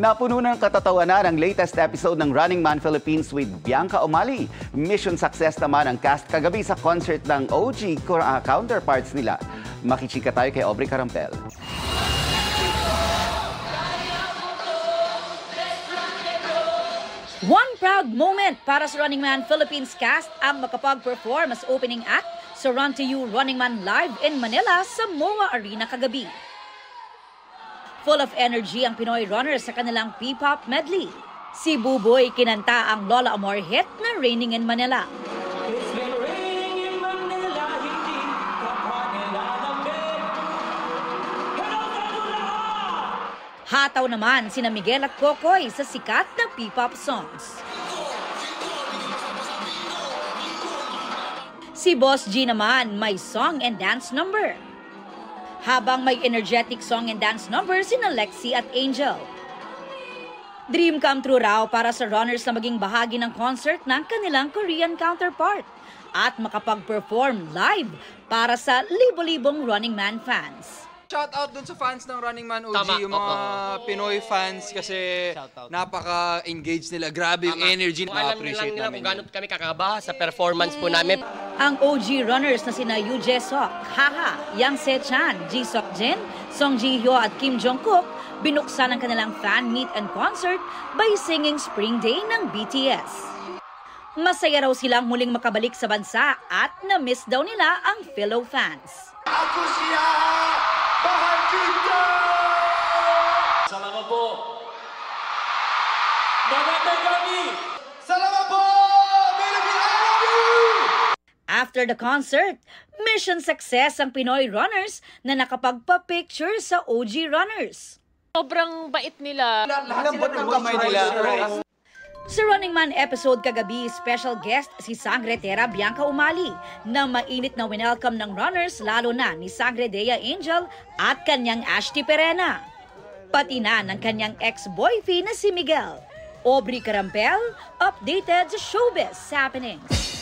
Napuno ng katatawanan ang latest episode ng Running Man Philippines with Bianca Umali. Mission success naman ang cast kagabi sa concert ng OG counterparts nila. Makichika tayo kay Aubrey Carampel. One proud moment para sa Running Man Philippines cast ang makapag-perform as opening act sa Run to You Running Man Live in Manila sa MOA Arena kagabi. Full of energy ang Pinoy runners sa kanilang P-pop medley. Si Buboy kinanta ang Lola Amor hit na Raining in Manila. Hataw naman sina Miguel at Kokoy sa sikat na P-pop songs. Si Boss G naman may song and dance number. Habang may energetic song and dance number sina Lexi at Angel. Dream come true raw para sa runners na maging bahagi ng concert ng kanilang Korean counterpart at makapag-perform live para sa libo-libong Running Man fans. Shout out dun sa fans ng Running Man OG, Tama, yung mga Pinoy fans kasi napaka-engaged nila. Grabe yung energy. Na-appreciate namin. Kung gano'n kami kakaba sa performance po namin. Ang OG runners na sina Yoo Jae-sok, Haha, Yang Se-chan, Ji Seok-jin, Song Ji-hyo at Kim Jong-kook binuksan ang kanilang fan meet and concert by singing Spring Day ng BTS. Masaya raw silang muling makabalik sa bansa at na-miss daw nila ang fellow fans. Ako siya! Mahal kita! Salamat po! Magatay kami! Salamat po! Philippines, I love you! After the concert, mission success ang Pinoy runners na nakapagpa-picture sa OG runners. Sobrang bait nila. Lambot ng kamay nila. Sa Running Man episode kagabi, special guest si Sangre Terra Bianca Umali na mainit na winelcome ng runners lalo na ni Sangre Dea Angel at kanyang Ashti Perena. Pati na ng kanyang ex-boyfriend na si Miguel. Aubrey Carampel, updated sa Showbiz Happenings.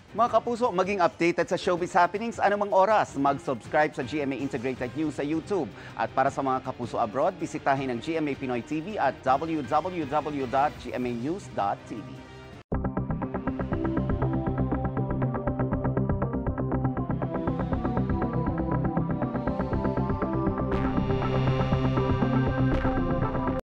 Mga kapuso, maging updated sa Showbiz Happenings anumang oras. Mag-subscribe sa GMA Integrated News sa YouTube. At para sa mga kapuso abroad, bisitahin ang GMA Pinoy TV at www.gmanews.tv.